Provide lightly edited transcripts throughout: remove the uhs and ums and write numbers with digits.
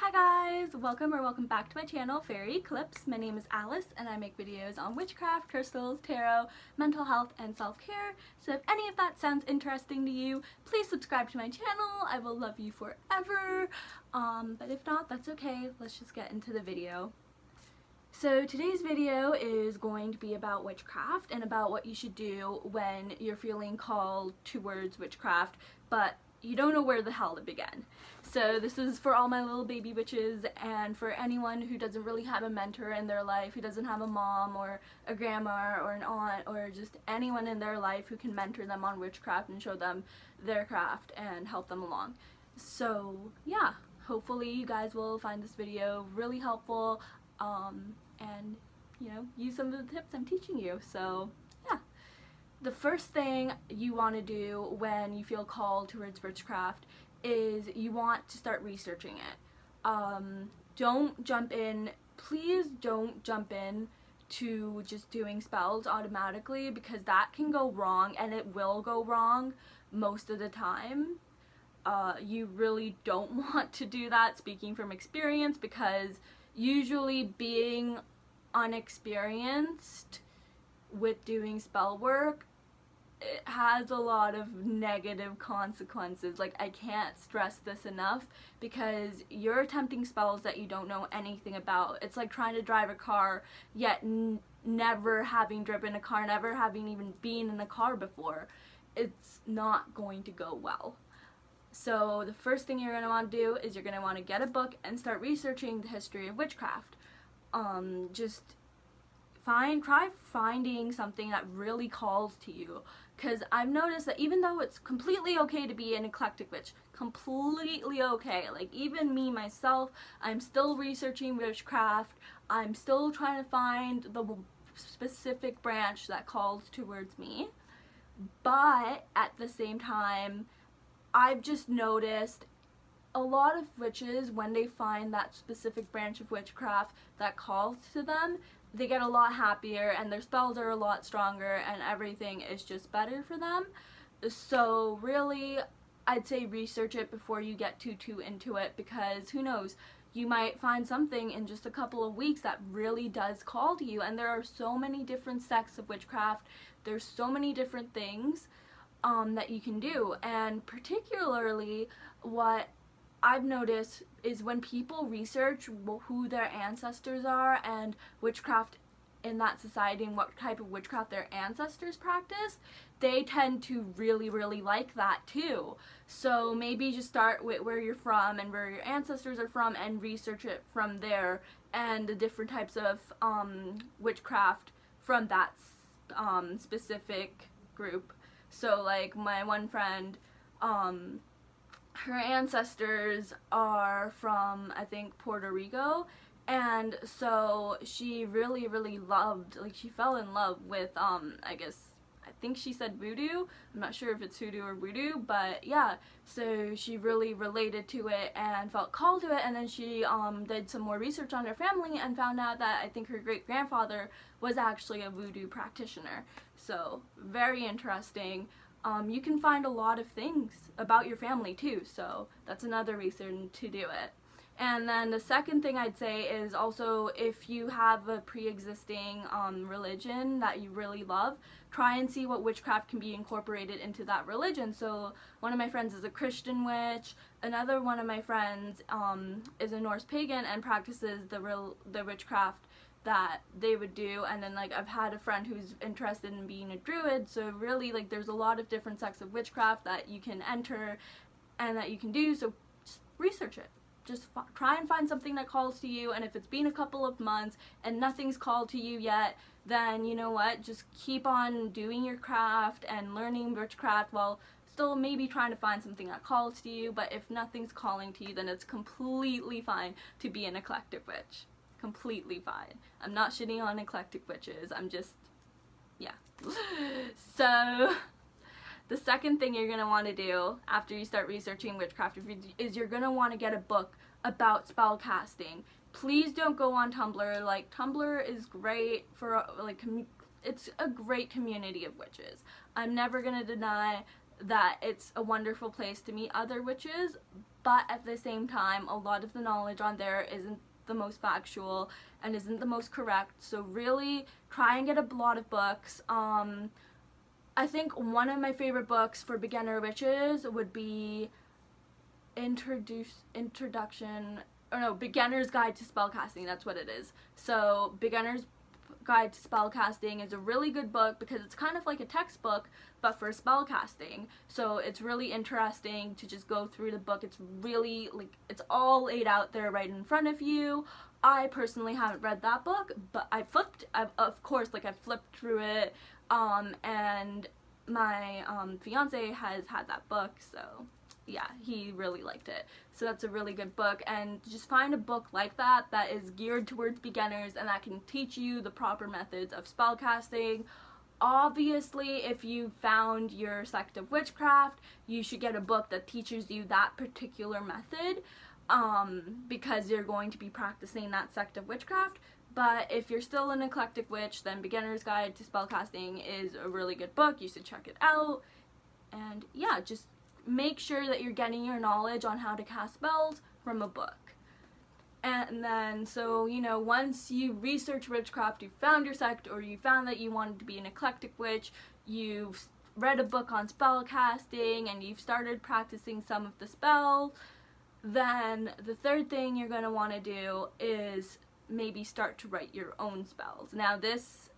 Hi guys! Welcome back to my channel, Fairy Eclipse. My name is Alice and I make videos on witchcraft, crystals, tarot, mental health, and self-care. So if any of that sounds interesting to you, please subscribe to my channel. I will love you forever. But if not, that's okay. Let's just get into the video. So today's video is going to be about witchcraft and about what you should do when you're feeling called towards witchcraft, but you don't know where the hell to begin. So this is for all my little baby witches and for anyone who doesn't really have a mentor in their life, who doesn't have a mom or a grandma or an aunt or just anyone in their life who can mentor them on witchcraft and show them their craft and help them along. So yeah, hopefully you guys will find this video really helpful and use some of the tips I'm teaching you. So yeah. The first thing you want to do when you feel called towards witchcraft is you want to start researching it. Don't jump in, please don't jump in to just doing spells automatically, because that can go wrong, and it will go wrong most of the time. You really don't want to do that, speaking from experience, because usually being unexperienced with doing spell work, it has a lot of negative consequences. Like, I can't stress this enough, because you're attempting spells that you don't know anything about. It's like trying to drive a car, yet never having driven a car, never having even been in a car before. It's not going to go well. So the first thing you're going to want to do is you're going to want to get a book and start researching the history of witchcraft. Just try finding something that really calls to you, because I've noticed that even though it's completely okay to be an eclectic witch, completely okay, like even me myself, I'm still researching witchcraft, I'm still trying to find the specific branch that calls towards me, but at the same time I've just noticed a lot of witches, when they find that specific branch of witchcraft that calls to them, they get a lot happier and their spells are a lot stronger and everything is just better for them. So really, I'd say research it before you get too into it, because who knows, you might find something in just a couple of weeks that really does call to you. And there are so many different sects of witchcraft, there's so many different things that you can do. And particularly what I've noticed is when people research who their ancestors are and witchcraft in that society and what type of witchcraft their ancestors practiced, they tend to really like that too. So maybe just start with where you're from and where your ancestors are from and research it from there, and the different types of witchcraft from that specific group. So like my one friend, her ancestors are from, I think, Puerto Rico, and so she really loved, like, she fell in love with, I think she said voodoo. I'm not sure if it's hoodoo or voodoo, but yeah, so she really related to it and felt called to it, and then she did some more research on her family and found out that I think her great-grandfather was actually a voodoo practitioner. So very interesting. You can find a lot of things about your family too, so that's another reason to do it. And then the second thing I'd say is also, if you have a pre-existing religion that you really love, try and see what witchcraft can be incorporated into that religion. So one of my friends is a Christian witch, another one of my friends is a Norse pagan and practices the witchcraft that they would do. And then, like, I've had a friend who's interested in being a druid. So really, like, there's a lot of different sects of witchcraft that you can enter and that you can do. So just research it. Just try and find something that calls to you, and if it's been a couple of months and nothing's called to you yet, then you know what, just keep on doing your craft and learning witchcraft while still maybe trying to find something that calls to you. But if nothing's calling to you, then it's completely fine to be an eclectic witch. Completely fine. I'm not shitting on eclectic witches, I'm just, yeah. So the second thing you're going to want to do after you start researching witchcraft is you're going to want to get a book about spell casting. Please don't go on Tumblr. Like, Tumblr is great for, like, it's a great community of witches. I'm never going to deny that it's a wonderful place to meet other witches, but at the same time, a lot of the knowledge on there isn't the most factual and isn't the most correct. So really try and get a lot of books. I think one of my favorite books for beginner witches would be Beginner's Guide to Spellcasting. That's what it is. So Beginner's Guide to Spellcasting is a really good book because it's kind of like a textbook but for spellcasting. So it's really interesting to just go through the book. It's really, like, it's all laid out there right in front of you. I personally haven't read that book, but I've flipped through it, and my fiance has had that book, so yeah, he really liked it. So that's a really good book, and just find a book like that that is geared towards beginners and that can teach you the proper methods of spellcasting. Obviously, if you found your sect of witchcraft, you should get a book that teaches you that particular method, because you're going to be practicing that sect of witchcraft. But if you're still an eclectic witch, then Beginner's Guide to Spellcasting is a really good book. You should check it out. And yeah, just make sure that you're getting your knowledge on how to cast spells from a book. And then, so, you know, once you research witchcraft, you found your sect, or you found that you wanted to be an eclectic witch, you've read a book on spellcasting, and you've started practicing some of the spells, then the third thing you're going to want to do is maybe start to write your own spells. Now this,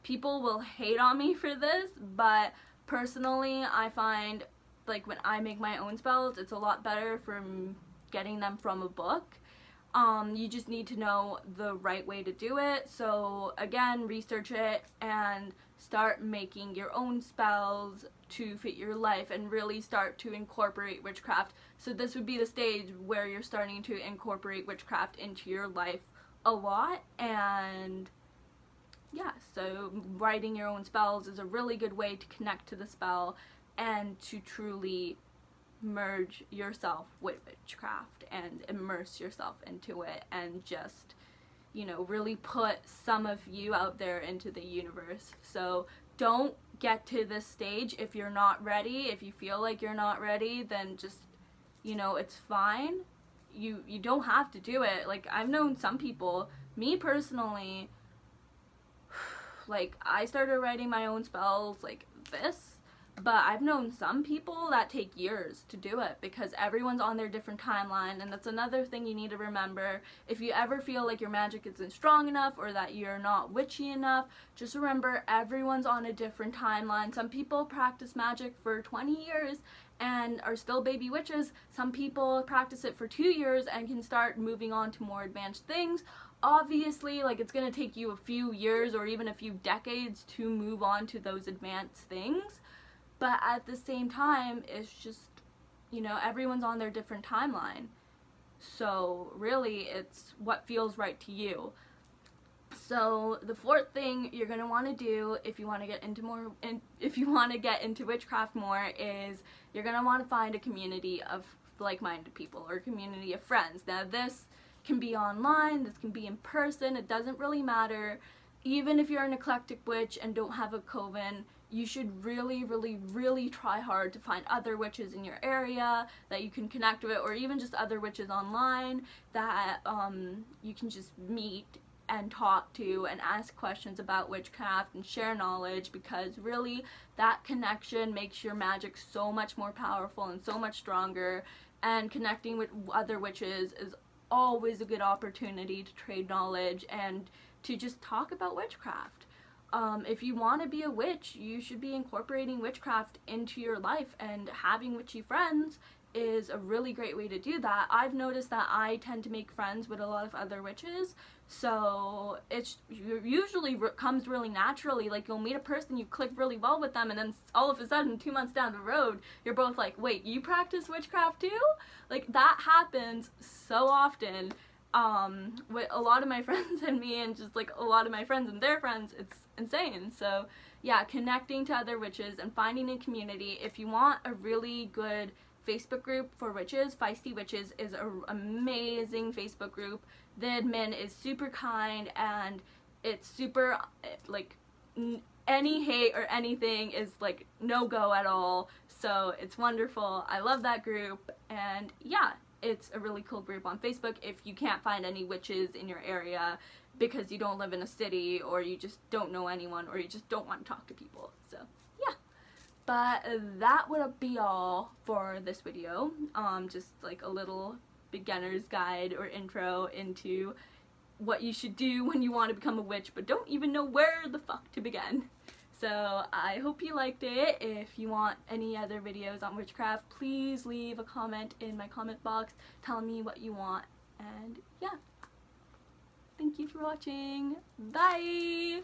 people will hate on me for this, but personally I find, like, when I make my own spells, it's a lot better from getting them from a book. You just need to know the right way to do it. So again, research it and start making your own spells to fit your life and really start to incorporate witchcraft. So this would be the stage where you're starting to incorporate witchcraft into your life a lot. And yeah, so writing your own spells is a really good way to connect to the spell and to truly merge yourself with witchcraft and immerse yourself into it, and just, you know, really put some of you out there into the universe. So don't get to this stage if you're not ready. If you feel like you're not ready, then just, you know, it's fine. You don't have to do it. Like, I've known some people, me personally, like, I started writing my own spells like this, but I've known some people that take years to do it because everyone's on their different timeline. And that's another thing you need to remember. If you ever feel like your magic isn't strong enough or that you're not witchy enough, just remember everyone's on a different timeline. Some people practice magic for 20 years and are still baby witches. Some people practice it for 2 years and can start moving on to more advanced things. Obviously, like, it's going to take you a few years or even a few decades to move on to those advanced things. But at the same time, it's just, you know, everyone's on their different timeline. So really, it's what feels right to you. So the fourth thing you're going to want to do if you want to get into witchcraft more is you're going to want to find a community of like-minded people or a community of friends. Now this can be online, this can be in person, it doesn't really matter. Even if you're an eclectic witch and don't have a coven, you should really try hard to find other witches in your area that you can connect with, or even just other witches online that you can just meet and talk to and ask questions about witchcraft and share knowledge, because really that connection makes your magic so much more powerful and so much stronger. And connecting with other witches is always a good opportunity to trade knowledge and to just talk about witchcraft. If you want to be a witch, you should be incorporating witchcraft into your life, and having witchy friends is a really great way to do that. I've noticed that I tend to make friends with a lot of other witches, so it usually comes really naturally. Like, you'll meet a person, you click really well with them, and then all of a sudden 2 months down the road you're both like, wait, you practice witchcraft too? Like, that happens so often with a lot of my friends and me, and just like a lot of my friends and their friends. It's insane. So yeah, connecting to other witches and finding a community. If you want a really good Facebook group for witches, Feisty Witches is an amazing Facebook group. The admin is super kind, and it's super, like, any hate or anything is like no go at all. So it's wonderful. I love that group. And yeah, it's a really cool group on Facebook if you can't find any witches in your area because you don't live in a city, or you just don't know anyone, or you just don't want to talk to people. So yeah, but that would be all for this video. Just like a little beginner's guide or intro into what you should do when you want to become a witch but don't even know where the fuck to begin. So I hope you liked it. If you want any other videos on witchcraft, please leave a comment in my comment box telling me what you want. And yeah, thank you for watching. Bye!